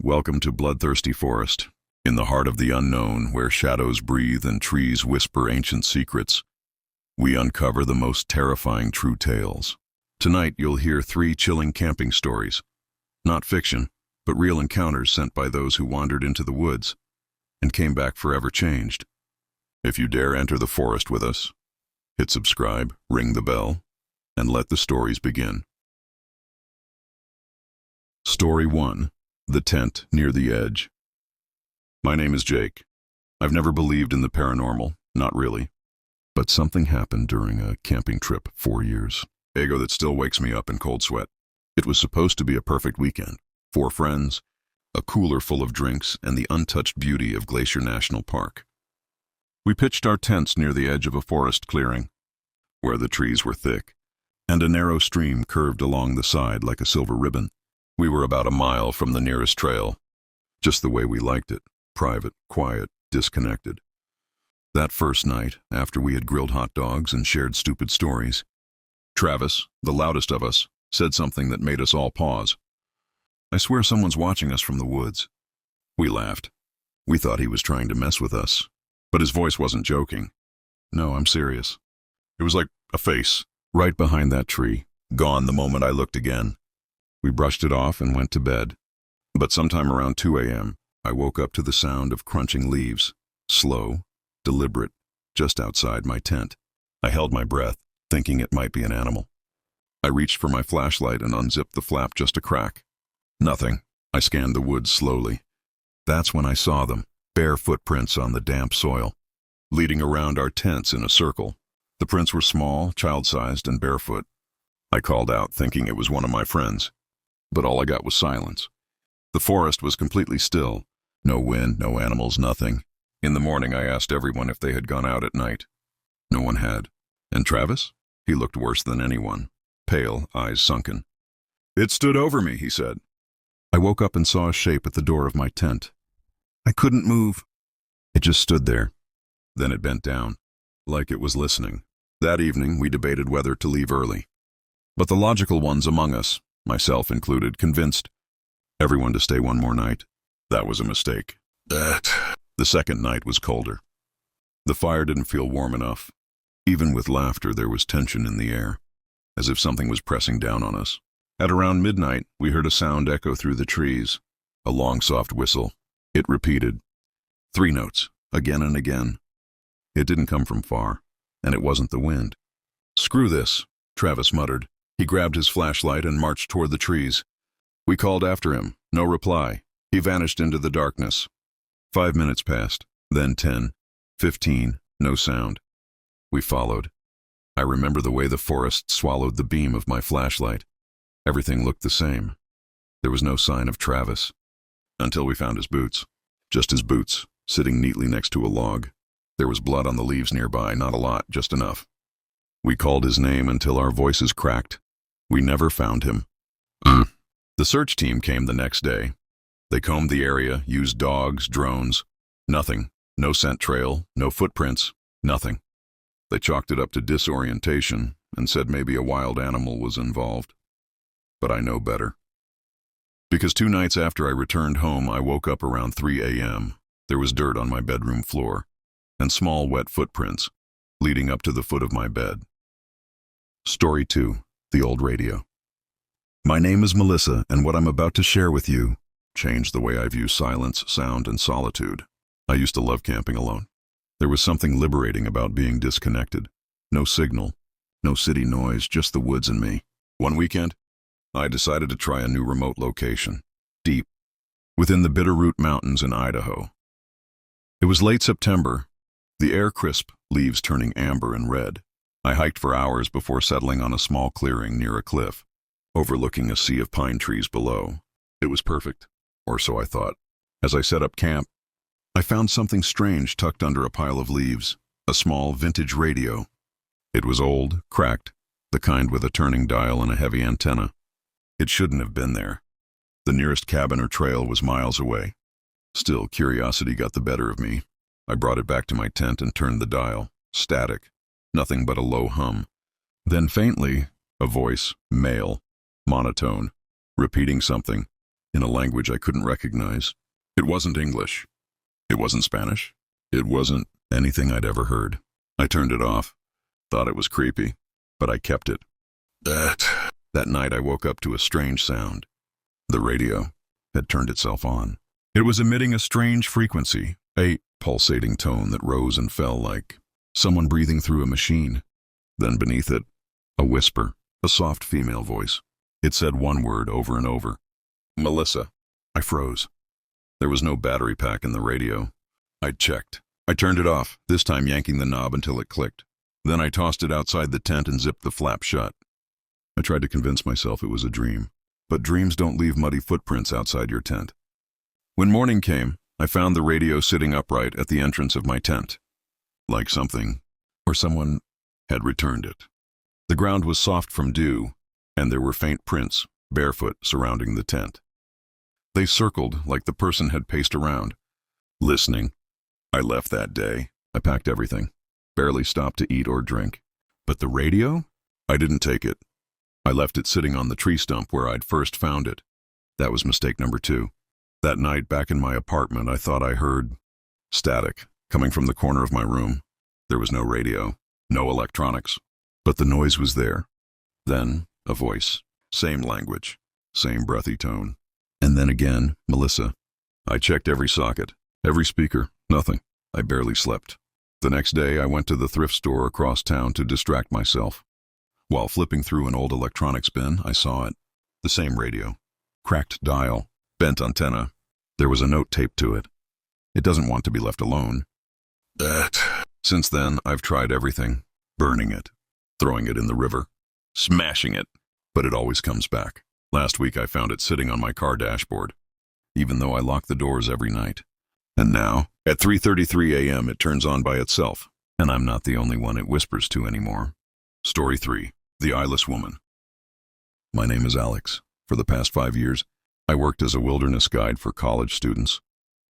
Welcome to Bloodthirsty Forest, in the heart of the unknown, where shadows breathe and trees whisper ancient secrets. We uncover the most terrifying true tales. Tonight you'll hear 3 chilling camping stories. Not fiction, but real encounters sent by those who wandered into the woods and came back forever changed. If you dare enter the forest with us, hit subscribe, ring the bell, and let the stories begin. Story 1. The Tent Near the Edge. My name is Jake. I've never believed in the paranormal, not really. But something happened during a camping trip 4 years ago that still wakes me up in cold sweat. It was supposed to be a perfect weekend. 4 friends, a cooler full of drinks, and the untouched beauty of Glacier National Park. We pitched our tents near the edge of a forest clearing, where the trees were thick, and a narrow stream curved along the side like a silver ribbon. We were about a mile from the nearest trail, just the way we liked it, private, quiet, disconnected. That first night, after we had grilled hot dogs and shared stupid stories, Travis, the loudest of us, said something that made us all pause. I swear someone's watching us from the woods. We laughed. We thought he was trying to mess with us, but his voice wasn't joking. No, I'm serious. It was like a face, right behind that tree, gone the moment I looked again. We brushed it off and went to bed. But sometime around 2 a.m., I woke up to the sound of crunching leaves, slow, deliberate, just outside my tent. I held my breath, thinking it might be an animal. I reached for my flashlight and unzipped the flap just a crack. Nothing. I scanned the woods slowly. That's when I saw them, bare footprints on the damp soil, leading around our tents in a circle. The prints were small, child-sized, and barefoot. I called out, thinking it was one of my friends. But all I got was silence. The forest was completely still. No wind, no animals, nothing. In the morning, I asked everyone if they had gone out at night. No one had. And Travis? He looked worse than anyone. Pale, eyes sunken. "It stood over me," he said. I woke up and saw a shape at the door of my tent. I couldn't move. It just stood there. Then it bent down, like it was listening. That evening, we debated whether to leave early. But the logical ones among us, myself included, convinced everyone to stay one more night. That was a mistake. The second night was colder. The fire didn't feel warm enough. Even with laughter, there was tension in the air, as if something was pressing down on us. At around midnight, we heard a sound echo through the trees, a long, soft whistle. It repeated. 3 notes, again and again. It didn't come from far, and it wasn't the wind. "Screw this," Travis muttered. He grabbed his flashlight and marched toward the trees. We called after him. No reply. He vanished into the darkness. 5 minutes passed, then 10, 15, no sound. We followed. I remember the way the forest swallowed the beam of my flashlight. Everything looked the same. There was no sign of Travis, until we found his boots. Just his boots, sitting neatly next to a log. There was blood on the leaves nearby, not a lot, just enough. We called his name until our voices cracked. We never found him. The search team came the next day. They combed the area, used dogs, drones. Nothing. No scent trail, no footprints, nothing. They chalked it up to disorientation and said maybe a wild animal was involved. But I know better. Because 2 nights after I returned home, I woke up around 3 a.m. There was dirt on my bedroom floor, and small wet footprints, leading up to the foot of my bed. Story 2. The Old Radio. My name is Melissa, and what I'm about to share with you changed the way I view silence, sound, and solitude. I used to love camping alone. There was something liberating about being disconnected. No signal, no city noise, just the woods and me. One weekend, I decided to try a new remote location, deep, within the Bitterroot Mountains in Idaho. It was late September, the air crisp, leaves turning amber and red. I hiked for hours before settling on a small clearing near a cliff, overlooking a sea of pine trees below. It was perfect, or so I thought. As I set up camp, I found something strange tucked under a pile of leaves, a small vintage radio. It was old, cracked, the kind with a turning dial and a heavy antenna. It shouldn't have been there. The nearest cabin or trail was miles away. Still, curiosity got the better of me. I brought it back to my tent and turned the dial. Static. Nothing but a low hum. Then faintly, a voice, male, monotone, repeating something. in a language I couldn't recognize. It wasn't English. It wasn't Spanish. It wasn't anything I'd ever heard. I turned it off, thought it was creepy, but I kept it. That night I woke up to a strange sound. The radio had turned itself on. It was emitting a strange frequency, a pulsating tone that rose and fell like someone breathing through a machine. Then beneath it, a whisper, a soft female voice. It said one word over and over. Melissa. I froze. There was no battery pack in the radio. I checked. I turned it off, this time yanking the knob until it clicked. Then I tossed it outside the tent and zipped the flap shut. I tried to convince myself it was a dream, but dreams don't leave muddy footprints outside your tent. When morning came, I found the radio sitting upright at the entrance of my tent, like something or someone had returned it. The ground was soft from dew, and there were faint prints, barefoot, surrounding the tent. They circled like the person had paced around, listening. I left that day. I packed everything, barely stopped to eat or drink. But the radio? I didn't take it. I left it sitting on the tree stump where I'd first found it. That was mistake number 2. That night, back in my apartment, I thought I heard static coming from the corner of my room. There was no radio, no electronics, but the noise was there. Then, a voice, same language, same breathy tone. And then again, Melissa. I checked every socket, every speaker, nothing. I barely slept. The next day, I went to the thrift store across town to distract myself. While flipping through an old electronics bin, I saw it. The same radio. Cracked dial, bent antenna. There was a note taped to it. It doesn't want to be left alone. Since then, I've tried everything. Burning it, throwing it in the river, smashing it, but it always comes back. Last week I found it sitting on my car dashboard, even though I lock the doors every night. And now, at 3:33 a.m. it turns on by itself, and I'm not the only one it whispers to anymore. Story 3. The Eyeless Woman. My name is Alex. For the past 5 years, I worked as a wilderness guide for college students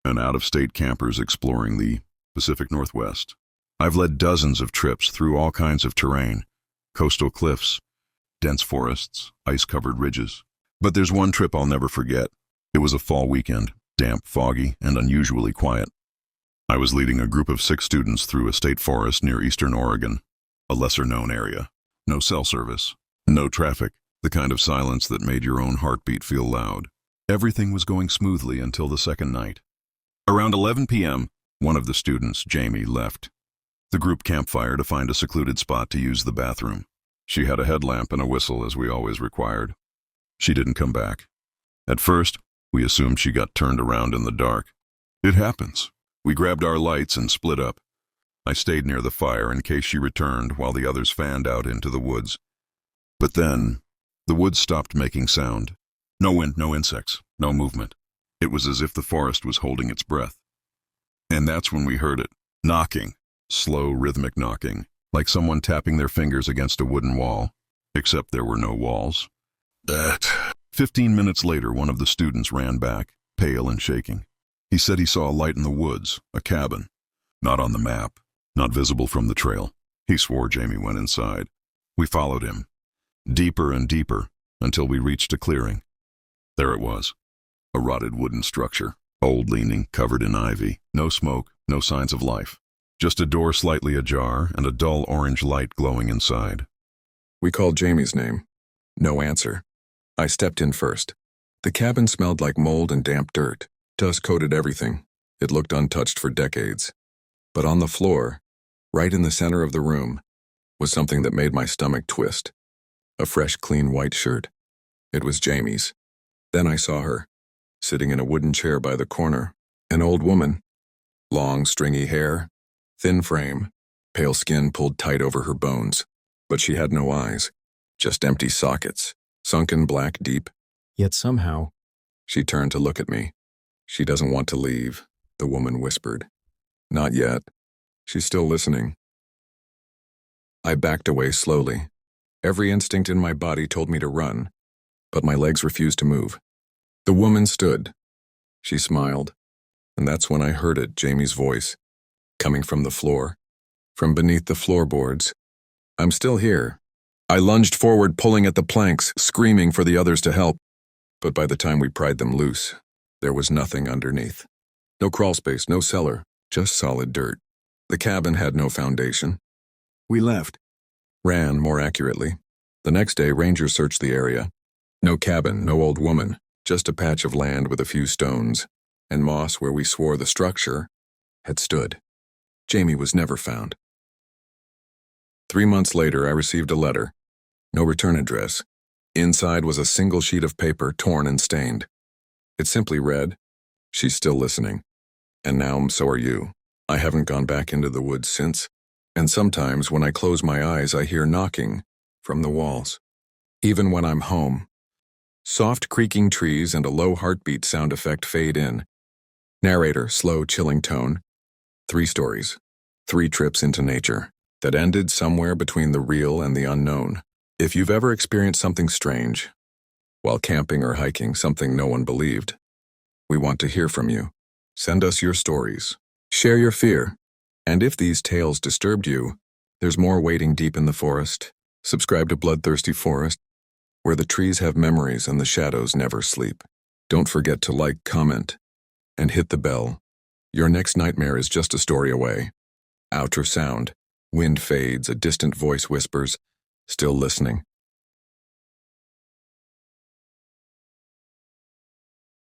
and out-of-state campers exploring the Pacific Northwest. I've led dozens of trips through all kinds of terrain, coastal cliffs, dense forests, ice-covered ridges. But there's one trip I'll never forget. It was a fall weekend, damp, foggy, and unusually quiet. I was leading a group of 6 students through a state forest near eastern Oregon, a lesser-known area. No cell service, no traffic, the kind of silence that made your own heartbeat feel loud. Everything was going smoothly until the second night. Around 11 p.m., one of the students, Jamie, left the group campfire to find a secluded spot to use the bathroom. She had a headlamp and a whistle, as we always required. She didn't come back. At first, we assumed she got turned around in the dark. It happens. We grabbed our lights and split up. I stayed near the fire in case she returned while the others fanned out into the woods. But then, the woods stopped making sound. No wind, no insects, no movement. It was as if the forest was holding its breath. And that's when we heard it, knocking, slow, rhythmic knocking, like someone tapping their fingers against a wooden wall, except there were no walls. 15 minutes later, one of the students ran back, pale and shaking. He said he saw a light in the woods, a cabin. Not on the map, not visible from the trail. He swore Jamie went inside. We followed him, deeper and deeper, until we reached a clearing. There it was, a rotted wooden structure, old-leaning, covered in ivy. No smoke, no signs of life. Just a door slightly ajar and a dull orange light glowing inside. We called Jamie's name. No answer. I stepped in first. The cabin smelled like mold and damp dirt. Dust coated everything. It looked untouched for decades. But on the floor, right in the center of the room, was something that made my stomach twist. A fresh, clean white shirt. It was Jamie's. Then I saw her, sitting in a wooden chair by the corner. An old woman. Long, stringy hair, thin frame, pale skin pulled tight over her bones. But she had no eyes, just empty sockets, sunken black deep. Yet somehow, she turned to look at me. She doesn't want to leave, the woman whispered. Not yet. She's still listening. I backed away slowly. Every instinct in my body told me to run, but my legs refused to move. The woman stood. She smiled, and that's when I heard it, Jamie's voice, coming from the floor, from beneath the floorboards. I'm still here. I lunged forward, pulling at the planks, screaming for the others to help. But by the time we pried them loose, there was nothing underneath. No crawl space, no cellar, just solid dirt. The cabin had no foundation. We left. Ran, more accurately. The next day, rangers searched the area. No cabin, no old woman, just a patch of land with a few stones, and moss where we swore the structure had stood. Jamie was never found. 3 months later, I received a letter. No return address. Inside was a single sheet of paper, torn and stained. It simply read, "She's still listening. And now so are you. I haven't gone back into the woods since. And sometimes when I close my eyes, I hear knocking from the walls. Even when I'm home. Soft creaking trees and a low heartbeat sound effect fade in. Narrator, slow, chilling tone. 3 stories. 3 trips into nature that ended somewhere between the real and the unknown. If you've ever experienced something strange, while camping or hiking, something no one believed, we want to hear from you. Send us your stories. Share your fear. And if these tales disturbed you, there's more waiting deep in the forest. Subscribe to Bloodthirsty Forest, where the trees have memories and the shadows never sleep. Don't forget to like, comment, and hit the bell. Your next nightmare is just a story away. Outer sound. Wind fades, a distant voice whispers, "Still listening."